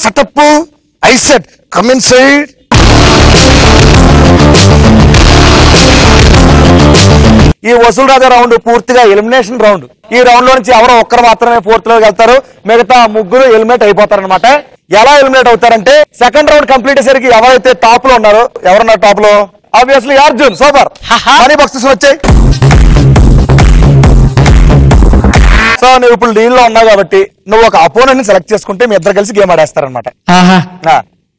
Setup. I said come in side. ఈ వసూలు రాజా round పూర్తిగా ఎలిమినేషన్ రౌండ్. ఈ రౌండ్ లో నుంచి ఎవరో ఒక్కరు మాత్రమే ఫోర్త్ లోకి వెళ్తారు, మిగతా ముగ్గురు ఎలిమినేట్ అయిపోతారనమాట. ఎలా ఎలిమినేట్ అవుతారంటే సెకండ్ రౌండ్ కంప్లీట్ అయ్యేసరికి ఎవరైతే టాప్ లో ఉన్నారో, ఎవరున్నారు టాప్ లో? Obviously Arjun. Super. Money boxes వచ్చాయి. సో నువ్వు ఇప్పుడు లీడ్ లో ఉన్నావు కాబట్టి నువ్వు ఒక అపోనెంట్ ని సెలెక్ట్ చేసుకుంటే మీ ఇద్దరు కలిసి గేమ్ ఆడేస్తారనమాట.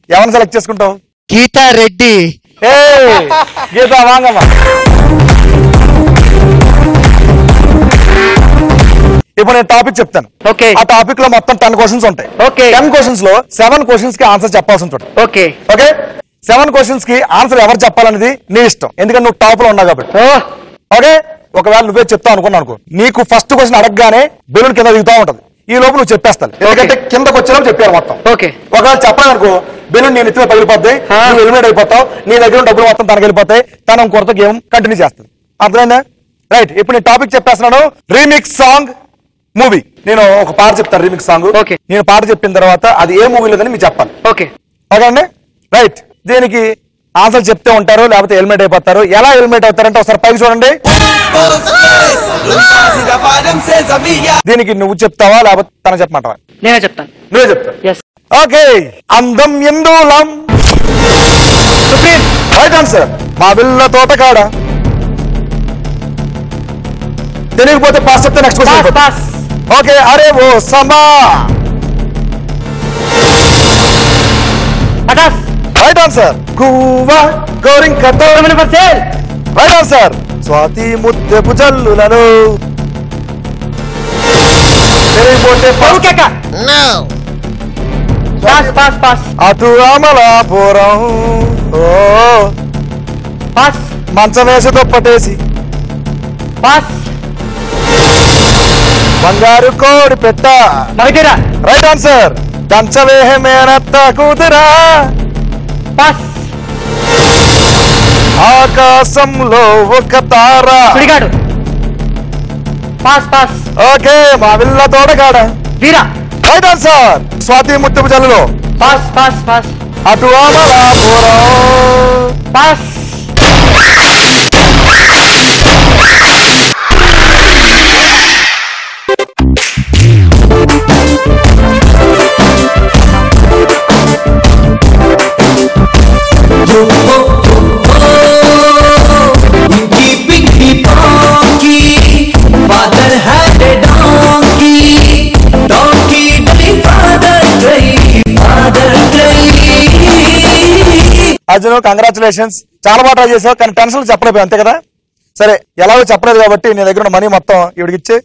ఎవరిని సెలెక్ట్ చేసుకుంటావు? గీతా రెడ్డి. గీతా వాంగమ్మ. ఇప్పుడు నేను టాపిక్ చెప్తాను. ఓకే. ఆ టాపిక్ లో మొత్తం 10 క్వశ్చన్స్ ఉంటాయి. ఓకే. 10 క్వశ్చన్స్ లో 7 క్వశ్చన్స్ కి ఆన్సర్ చెప్పాల్సి ఉంటుంది. ఓకే. ఓకే. 7 క్వశ్చన్స్ కి ఆన్సర్ ఎవరు చెప్పాలనేది నీ ఇష్టం, ఎందుకంటే నువ్వు టాప్ లో ఉన్నావు కాబట్టి. ఓకే. ఒకవేళ నువ్వే చెప్తావు అనుకున్నావు అనుకో, నీకు ఫస్ట్ క్వశ్చన్ అడగగానే బెలూన్ కింద దిగుతా ఉంటది. ఈ లోపు నువ్వు చెప్పేస్తాను, ఎందుకంటే కిందకు వచ్చేలోపు చెప్పారు మొత్తం. ఓకే. ఒకవేళ చెప్పాలనుకో బెలూన్ నేను ఎత్తుగా పగిలిపోతాయి, నువ్వు ఎలిమినేట్ అయిపోతావు, నీ దగ్గర డబ్బులు మొత్తం తనకి వెళ్ళిపోతాయి, తన కొరత గేమ్ కంటిన్యూ చేస్తుంది. అర్థమైందా? రైట్. ఇప్పుడు నేను టాపిక్ చెప్పేస్తున్నాను. Remix song movie. నేను ఒక పాట చెప్తాను, రీమిక్స్ సాంగ్. ఓకే. నేను పాట చెప్పిన తర్వాత అది ఏ మూవీ లేదని మీరు చెప్పాలి. ఓకే. ఓకే అండి. రైట్. దీనికి ఆన్సర్ చెప్తే ఉంటారు, లేకపోతే ఎలిమినేట్ అయిపోతారు. ఎలా ఎలిమినేట్ అవుతారంటే ఒకసారి పైకి చూడండి. దీనికి నువ్వు చెప్తావా లేకపోతే తన చెప్పమంటావా? నేనే చెప్తాను. నువ్వే చెప్తావు. ఓకే. అందం ఎందులం. Right answer. మా బిల్ల తోటకాడ. తెలియకపోతే పాస్ చెప్తే నెక్స్ట్ క్వశ్చన్. ఓకే. అరే ఓ సమా. Right answer. గువ్వా గోరింకతో. Right answer. స్వాతి ముద్దెపు జల్లులను. తెలియకపోతే అటు అమలాపురం. ఓ మంచం వేసి దుప్పటేసి. బంగారు కోడి పెట్ట. Right answer. దంచవేహ మేనత్త కూతురా. ఆకాశంలో ఒక తార. ఓకే. మా విల్ల తోటగాడ. Right answer. స్వాతి ముత్తపు జల్లులో. అటు అమలాపురం. అర్జున్ కంగ్రాచులేషన్స్. చాలా బాగా ట్రై చేసావు, కానీ టెన్షన్ చెప్పలేవు అంతే కదా. సరే, ఎలాగో చెప్పలేదు కాబట్టి నీ దగ్గర మనీ మొత్తం ఇవిడికి ఇచ్చే.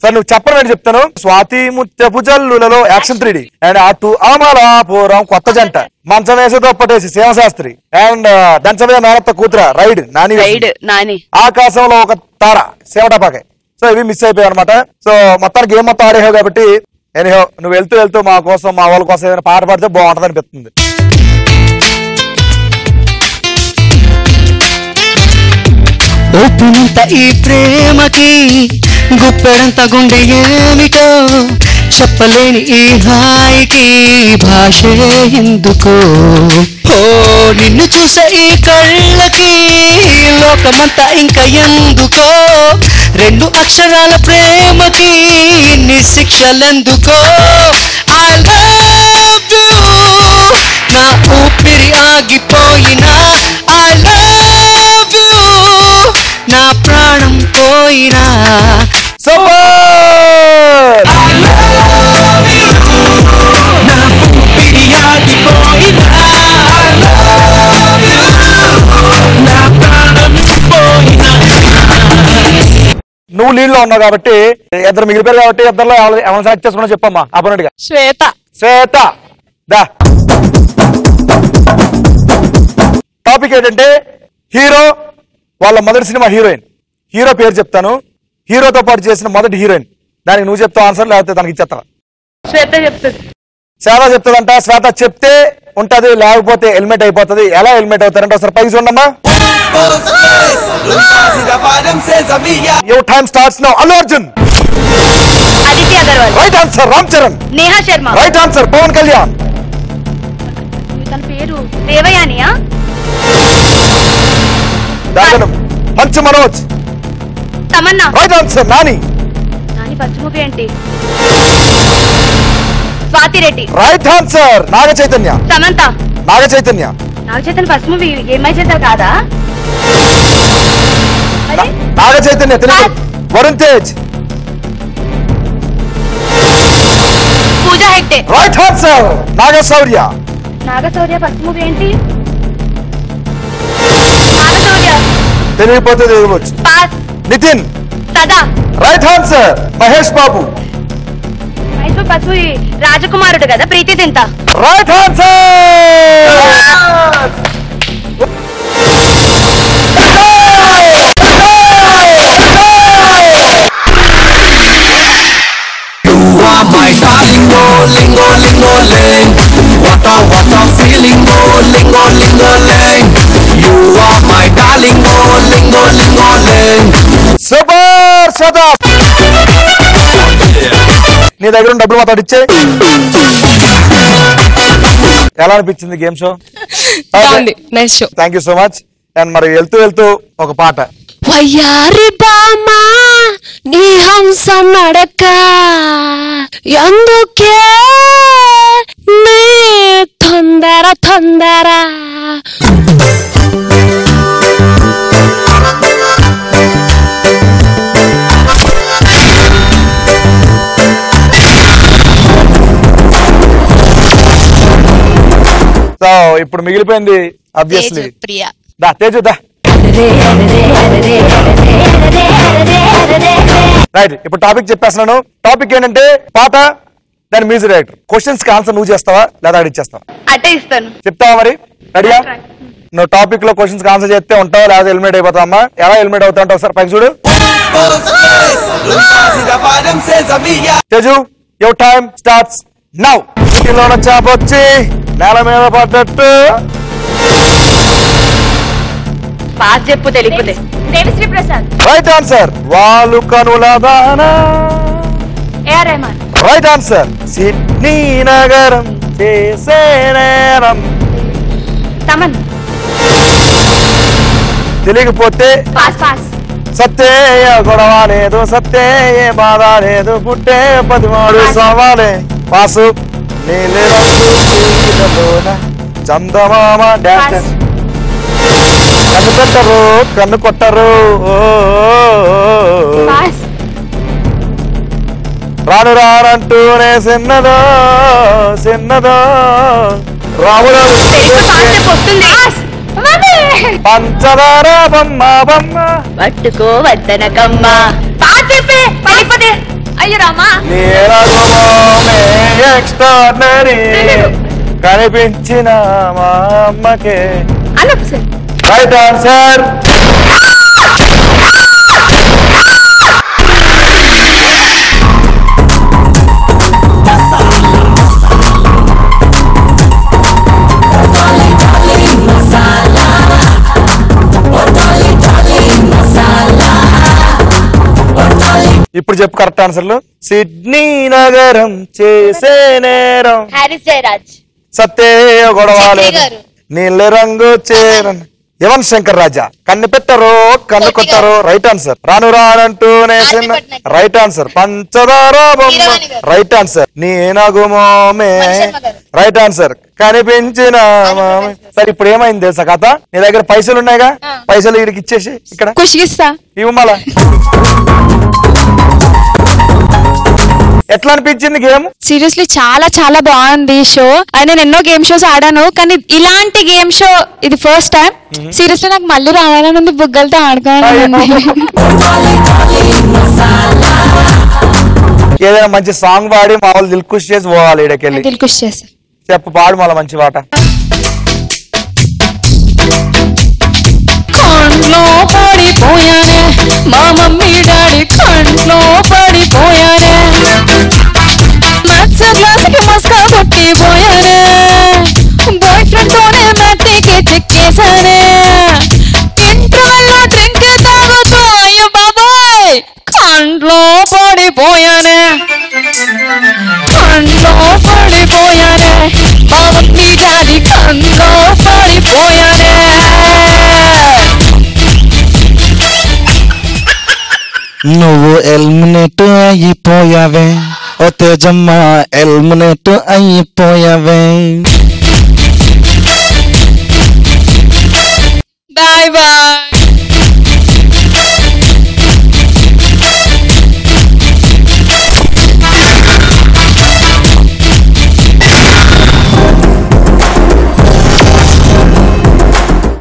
సరే, నువ్వు చెప్పడం చెప్తాను. స్వాతి ముత్యపు జల్లులలో యాక్షన్ 3D అండ్ అటు అమలాపురం కొత్త జంట. మంచం వేసే దుప్పటేసి శివశాస్త్రి అండ్ దంచవే మేనత్త కూతుర రైడ్ నాని. ఆకాశంలో ఒక తార సేవటపాకాయ్. సో ఇవి మిస్ అయిపోయాయి అనమాట. సో మొత్తానికి గేమ్ మొత్తం ఆడేసావు కాబట్టి ఎనీహో నువ్వు వెళ్తూ మా కోసం మా వాళ్ళ కోసం ఏదైనా పాట పాడితే బాగుంటది అనిపిస్తుంది. ఒప్పునంత ఈ ప్రేమకి గుప్పెడంత గుండె ఏమిటో చెప్పలేని ఈ హాయికి భాషే ఎందుకో. ఓ నిన్ను చూసే ఈ కళ్ళకి లోకమంతా ఇంకా ఎందుకో. 2 అక్షరాల ప్రేమకి ఇన్ని శిక్షలెందుకో. ఐ లవ్ యూ నా ఊపిరి ఆగిపోయినా. ఐ లవ్ యూ నా ప్రాణం పోయినా. నువ్వు లీడ్ లో ఉన్నావు కాబట్టి ఇద్దరు మిగిలిపోయారు కాబట్టి ఇద్దరులో ఎవరైనా సెలెక్ట్ చేసుకున్నా చెప్పమ్మా అపోనెంట్ గా. శ్వేత దా. టాపిక్ ఏంటంటే హీరో వాళ్ళ మొదటి సినిమా హీరోయిన్. హీరో పేరు చెప్తాను, హీరోతో పాటు చేసిన మొదటి హీరోయిన్. దానికి నువ్వు చెప్తావు ఆన్సర్, లేకపోతే తనకి ఇచ్చేస్తావా? శ్వేత చెప్తుంది. శ్వేత చెప్తుందంట. శ్వేత చెప్తే ఉంటది, లేకపోతే హెల్మెట్ అయిపోతుంది. ఎలా హెల్మెట్ అవుతారంటే ఒకసారి పైకి చూడమ్మా. Your time starts now. Allu Arjun. Aditya Agarwal. Right answer. Ram Charan. Neha Sharma. Right answer. Pawan Kalyan. తన పేరు దేవయానియా? పంచ్ Manoj. Tamanna. Right answer. Nani. Nani first movie ఏంటి? Swathi Reddy. Right answer. Naga Chaitanya. Samantha. Naga Chaitanya. Naga Chaitanya first movie ఏమై చేద్దాం కాదా? Naga Chaitanya Telugu. Varun Tej. Pooja Hegde. Right answer. Naga Shaurya. Naga Shaurya first movie ఏంటి? నాగశౌర్య. తెలియకపోతే తెలియవచ్చు. పాస్. నితిన్. సదా. Right answer. Mahesh Babu. Mahesh Babu first movie Rajakumarudu కదా, Preity Zinta. Right answer. My darling, oh, lingo, lingo, ling. What a feeling, oh, lingo, lingo, ling. You are my darling, oh, lingo, lingo, ling. Super సదా. నీ దగ్గర ఉన్న డబ్బులు మాతో ఇచ్చే. ఎలా అనిపించింది game show? Nice show. Thank you so much. And మరి వెళ్తూ వెళ్తూ ఒక పాట. వయ్యారి బామా నీ హంస నడక ఎందుకే నీ తొందర తొందర సో ఇప్పుడు మిగిలిపోయింది ఆబ్వియస్లీ ప్రియా. దా తేజు దా. రైట్, ఇప్పుడు టాపిక్ చెప్పేస్తున్నాను. టాపిక్ ఏంటంటే పాట, దాని మ్యూజిక్ డైరెక్టర్. క్వశ్చన్స్ కి ఆన్సర్ నువ్వు చేస్తావా లేదా అడిగిచ్చేస్తావా? అట్టే ఇస్తాను. చెప్తావా మరి? రెడీయా? నువ్వు టాపిక్ లో క్వశ్చన్స్ కి ఆన్సర్ చేస్తే ఉంటావా లేదా హెల్మెట్ అయిపోతావా? ఎలా హెల్మెట్ అవుతా ఉంటావు ఒకసారి పైకి చూడు. Teju, your time starts now. ఇంటిలోన చాపొచ్చి నేల మీద పడ్డట్టు. పాస్ చెప్పు తెలియకపోతే. దేవిశ్రీ ప్రసాద్. Right answer. వాళ్ళు కనుల దానా. A R Rahman. Right answer. Sydney నగరం చేసే నేరం. తమన్. తెలియకపోతే పాస్ పాస్. సత్తే గొడవ లేదు, సత్తే బాధ లేదు, పుట్టే 13 సవాలే. పాసు. నీళ్ళలోన చందమామ డాన్స్. కన్ను పెట్టరు కన్ను కొట్టరు. పాస్. రాను రానంటూనే చిన్నదో చిన్నదో రాముడు వస్తుంది. పంచదార బొమ్మ బొమ్మ పట్టుకో వద్దనకమ్మ. పాస్ చెప్పే పడిపోతే. అయ్యో రామా. ఎక్స్ట్రాడినరీ కనిపించిన మా అమ్మకే. Right answer. ఇప్పుడు చెప్పు కరెక్ట్ ఆన్సర్లు. సిడ్నీ నగరం చేసే నేరం. హారిస్ జయరాజ్. సత్తే గొడవాలి నీళ్ళ రంగు చేరన్. యువన్ శంకర్ రాజా. కన్ను పెట్టరు కన్ను కొట్టరు. Right answer. రాను రానంటూనే చిన్న. Right answer. పంచదార బొమ్మ. Right answer. నీ నగుమోమే. Right answer. కనిపించిన మామే. సరే ఇప్పుడు ఏమైంది తెలుసా కథ? నీ దగ్గర పైసలు ఉన్నాయిగా, పైసలు వీడికి ఇచ్చేసి ఇక్కడ ఖుషిస్తా ఇవ్వు. మళ్ళా ఎట్లా అనిపించింది గేమ్? సీరియస్లీ చాలా చాలా బాగుంది షో. నేను ఎన్నో గేమ్ షోస్ ఆడాను కానీ ఇలాంటి గేమ్ షో ఇది ఫస్ట్ టైం. సీరియస్లీ నాకు మళ్ళీ రావాలని ఉంది, బుగ్గలతో ఆడుకోవాలని. ఏదైనా మంచి సాంగ్ పాడి మా వాళ్ళు దిల్ ఖుష్ చేసి పోవాలి. ఇడకెళ్ళి దిల్ ఖుష్ చేస్తా. చెప్పు, పాడు మళ్ళీ మంచి పాట. కంట్లో పడిపోయానే మా మమ్మీ డాడీ కంట్లో పడిపోయానే. మస్కా కొట్టి పడిపోయానే కన్లో పడిపోయానే బావకి జాలి కన్లో పడిపోయానే నువ్వు ఎలిమినేట్ అయిపోయావే ఓ తేజమ్మ ఎలిమినేట్ అయిపోయావే బాయ్ బాయ్